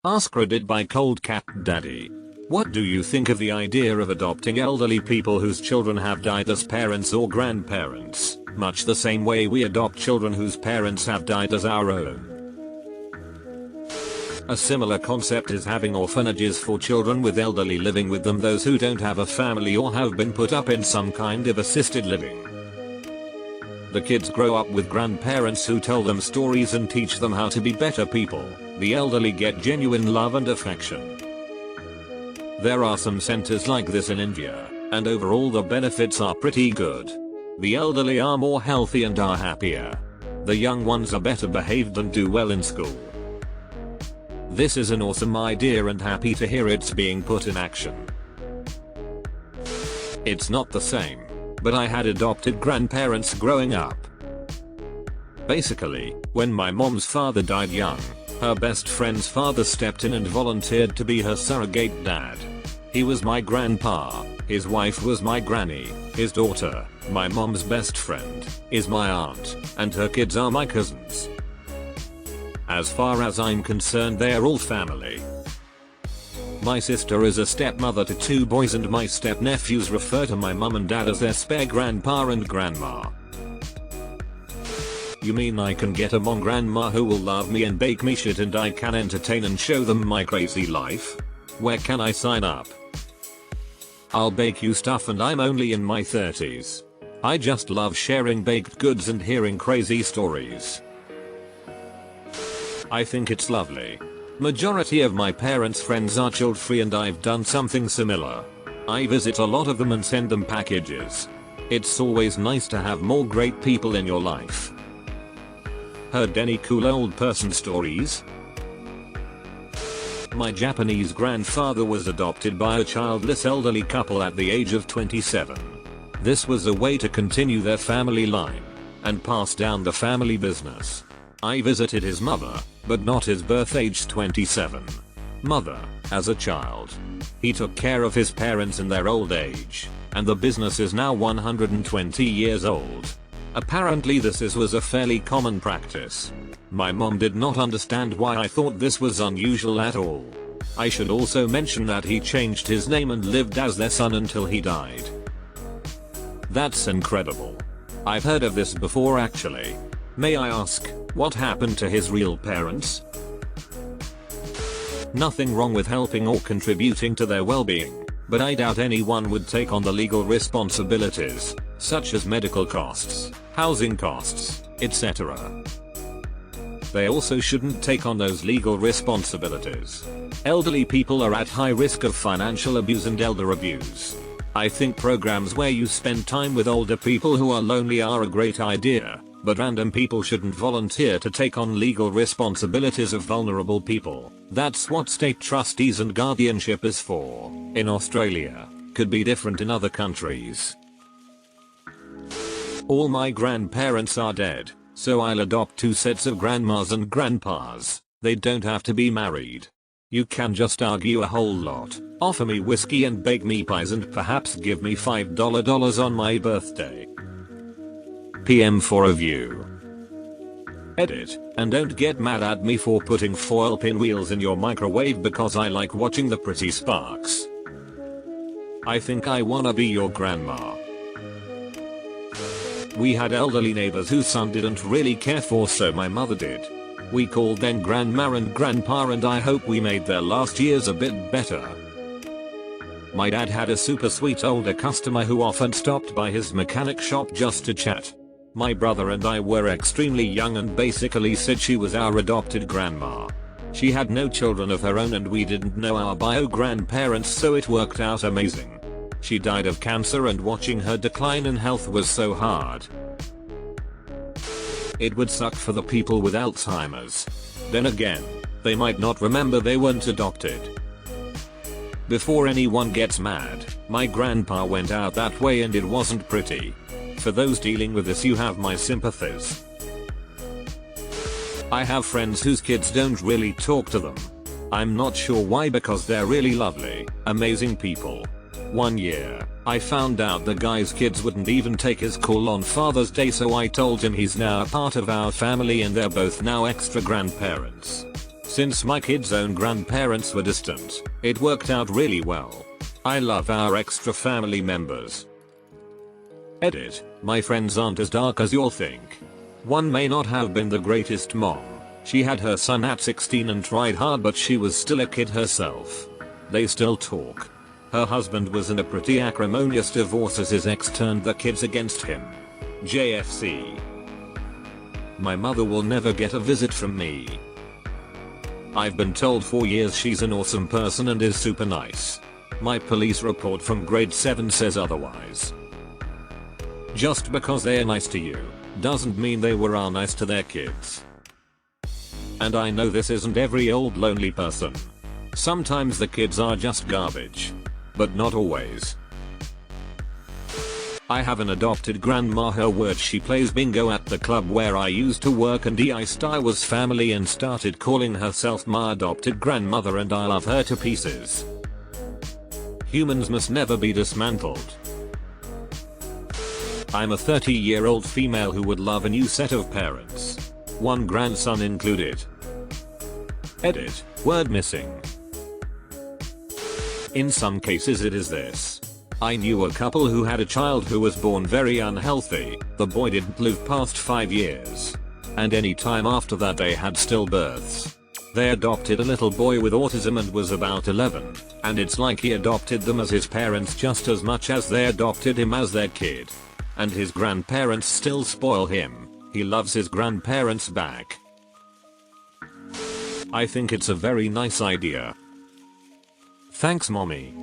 AskReddit by Cold Cat Daddy. What do you think of the idea of adopting elderly people whose children have died as parents or grandparents, much the same way we adopt children whose parents have died as our own? A similar concept is having orphanages for children with elderly living with them, those who don't have a family or have been put up in some kind of assisted living. The kids grow up with grandparents who tell them stories and teach them how to be better people. The elderly get genuine love and affection. There are some centers like this in India, and overall the benefits are pretty good. The elderly are more healthy and are happier. The young ones are better behaved and do well in school. This is an awesome idea and happy to hear it's being put in action. It's not the same, but I had adopted grandparents growing up. Basically, when my mom's father died young, her best friend's father stepped in and volunteered to be her surrogate dad. He was my grandpa, his wife was my granny, his daughter, my mom's best friend, is my aunt, and her kids are my cousins. As far as I'm concerned, they're all family. My sister is a stepmother to 2 boys and my step-nephews refer to my mum and dad as their spare grandpa and grandma. You mean I can get a mom grandma who will love me and bake me shit and I can entertain and show them my crazy life? Where can I sign up? I'll bake you stuff and I'm only in my 30s. I just love sharing baked goods and hearing crazy stories. I think it's lovely. Majority of my parents' friends are child free and I've done something similar. I visit a lot of them and send them packages. It's always nice to have more great people in your life. Heard any cool old person stories? My Japanese grandfather was adopted by a childless elderly couple at the age of 27. This was a way to continue their family line and pass down the family business. I visited his mother, but not his birth age 27. Mother, as a child. He took care of his parents in their old age, and the business is now 120 years old. Apparently this was a fairly common practice. My mom did not understand why I thought this was unusual at all. I should also mention that he changed his name and lived as their son until he died. That's incredible. I've heard of this before actually. May I ask, what happened to his real parents? Nothing wrong with helping or contributing to their well-being, but I doubt anyone would take on the legal responsibilities, such as medical costs, housing costs, etc. They also shouldn't take on those legal responsibilities. Elderly people are at high risk of financial abuse and elder abuse. I think programs where you spend time with older people who are lonely are a great idea, but random people shouldn't volunteer to take on legal responsibilities of vulnerable people. That's what state trustees and guardianship is for. In Australia, could be different in other countries. All my grandparents are dead, so I'll adopt 2 sets of grandmas and grandpas. They don't have to be married. You can just argue a whole lot, offer me whiskey and bake me pies and perhaps give me $5 on my birthday. PM for a view. Edit, and don't get mad at me for putting foil pinwheels in your microwave because I like watching the pretty sparks. I think I wanna be your grandma. We had elderly neighbors whose son didn't really care for, so my mother did. We called them grandma and grandpa and I hope we made their last years a bit better. My dad had a super sweet older customer who often stopped by his mechanic shop just to chat. My brother and I were extremely young and basically said she was our adopted grandma. She had no children of her own and we didn't know our bio grandparents, so it worked out amazing. She died of cancer and watching her decline in health was so hard. It would suck for the people with Alzheimer's. Then again, they might not remember they weren't adopted. Before anyone gets mad, my grandpa went out that way and it wasn't pretty. For those dealing with this, you have my sympathies. I have friends whose kids don't really talk to them. I'm not sure why, because they're really lovely, amazing people. One year, I found out the guy's kids wouldn't even take his call on Father's Day, so I told him he's now a part of our family and they're both now extra grandparents. Since my kids' own grandparents were distant, it worked out really well. I love our extra family members. Edit. My friends aren't as dark as you'll think. One may not have been the greatest mom. She had her son at 16 and tried hard, but she was still a kid herself. They still talk. Her husband was in a pretty acrimonious divorce as his ex turned the kids against him. JFC. My mother will never get a visit from me. I've been told for years she's an awesome person and is super nice. My police report from grade 7 says otherwise. Just because they're nice to you doesn't mean they are nice to their kids. And I know this isn't every old lonely person. Sometimes the kids are just garbage. But not always. I have an adopted grandma. Her word, she plays bingo at the club where I used to work and de-iced I was family and started calling herself my adopted grandmother, and I love her to pieces. Humans must never be dismantled. I'm a 30-year-old female who would love a new set of parents. One grandson included. Edit. Word missing. In some cases it is this. I knew a couple who had a child who was born very unhealthy. The boy didn't live past 5 years. And any time after that they had stillbirths. They adopted a little boy with autism and was about 11. And it's like he adopted them as his parents just as much as they adopted him as their kid. And his grandparents still spoil him. He loves his grandparents back. I think it's a very nice idea. Thanks, mommy.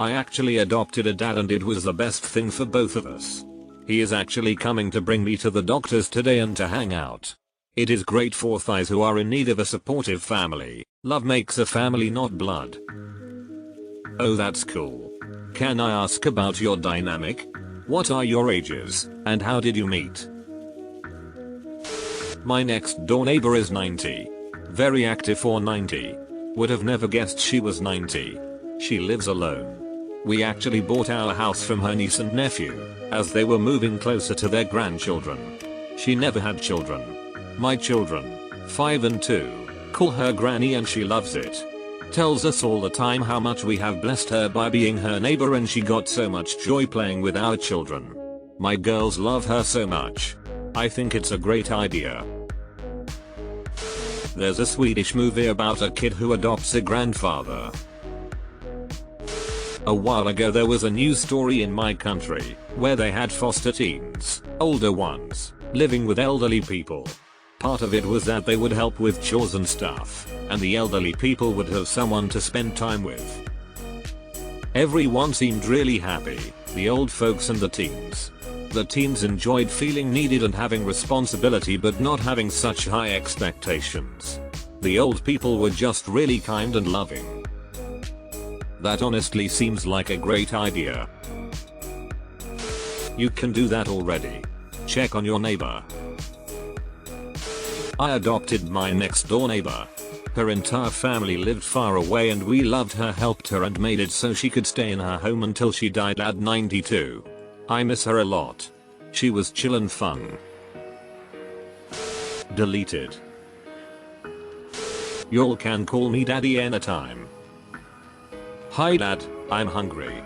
I actually adopted a dad and it was the best thing for both of us. He is actually coming to bring me to the doctors today and to hang out. It is great for thighs who are in need of a supportive family. Love makes a family, not blood. Oh, that's cool. Can I ask about your dynamic? What are your ages, and how did you meet? My next door neighbor is 90. Very active for 90. Would have never guessed she was 90. She lives alone. We actually bought our house from her niece and nephew, as they were moving closer to their grandchildren. She never had children. My children, 5 and 2, call her granny and she loves it. Tells us all the time how much we have blessed her by being her neighbor, and she got so much joy playing with our children. My girls love her so much. I think it's a great idea. There's a Swedish movie about a kid who adopts a grandfather. A while ago there was a news story in my country where they had foster teens, older ones, living with elderly people. Part of it was that they would help with chores and stuff, and the elderly people would have someone to spend time with. Everyone seemed really happy, the old folks and the teens. The teens enjoyed feeling needed and having responsibility but not having such high expectations. The old people were just really kind and loving. That honestly seems like a great idea. You can do that already. Check on your neighbor. I adopted my next door neighbor. Her entire family lived far away and we loved her, helped her and made it so she could stay in her home until she died at 92. I miss her a lot. She was chill and fun. Deleted. Y'all can call me daddy anytime. Hi dad, I'm hungry.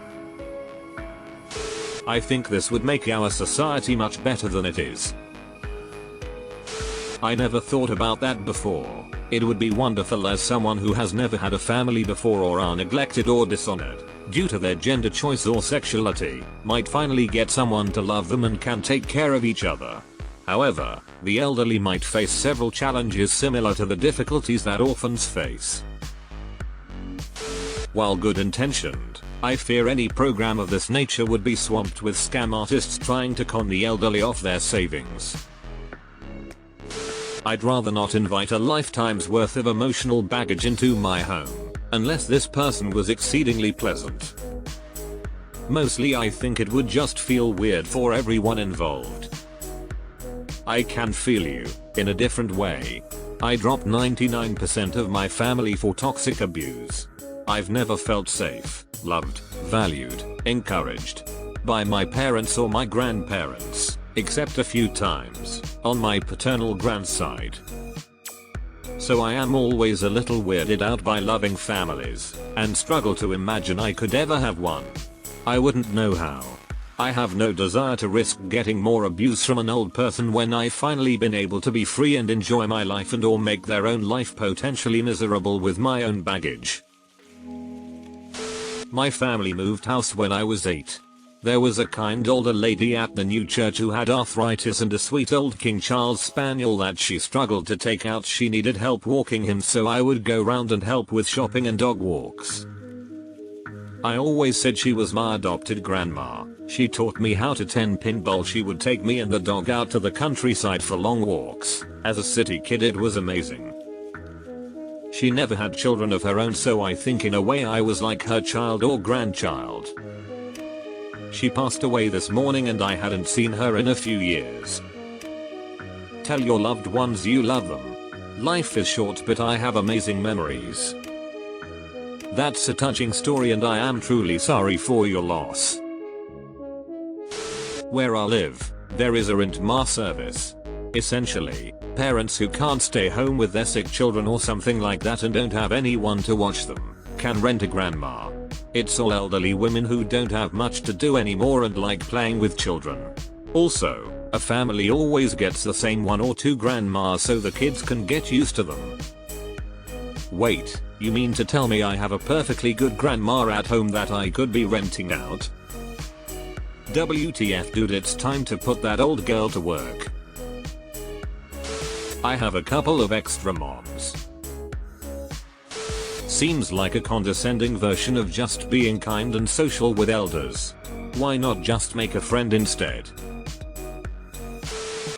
I think this would make our society much better than it is. I never thought about that before. It would be wonderful as someone who has never had a family before or are neglected or dishonored due to their gender choice or sexuality, might finally get someone to love them and can take care of each other. However, the elderly might face several challenges similar to the difficulties that orphans face. While good intentioned, I fear any program of this nature would be swamped with scam artists trying to con the elderly off their savings. I'd rather not invite a lifetime's worth of emotional baggage into my home, unless this person was exceedingly pleasant. Mostly I think it would just feel weird for everyone involved. I can feel you, in a different way. I dropped 99% of my family for toxic abuse. I've never felt safe, loved, valued, encouraged by my parents or my grandparents, except a few times on my paternal grandside. So I am always a little weirded out by loving families, and struggle to imagine I could ever have one. I wouldn't know how. I have no desire to risk getting more abuse from an old person when I've finally been able to be free and enjoy my life and or make their own life potentially miserable with my own baggage. My family moved house when I was 8. There was a kind older lady at the new church who had arthritis and a sweet old King Charles Spaniel that she struggled to take out. She needed help walking him, so I would go round and help with shopping and dog walks. I always said she was my adopted grandma. She taught me how to 10 pinball. She would take me and the dog out to the countryside for long walks. As a city kid it was amazing. She never had children of her own, so I think in a way I was like her child or grandchild. She passed away this morning and I hadn't seen her in a few years. Tell your loved ones you love them. Life is short, but I have amazing memories. That's a touching story and I am truly sorry for your loss. Where I live, there is a rent-ma service. Essentially, parents who can't stay home with their sick children or something like that and don't have anyone to watch them, can rent a grandma. It's all elderly women who don't have much to do anymore and like playing with children. Also, a family always gets the same 1 or 2 grandmas so the kids can get used to them. Wait, you mean to tell me I have a perfectly good grandma at home that I could be renting out? WTF dude, it's time to put that old girl to work. I have a couple of extra moms. Seems like a condescending version of just being kind and social with elders. Why not just make a friend instead?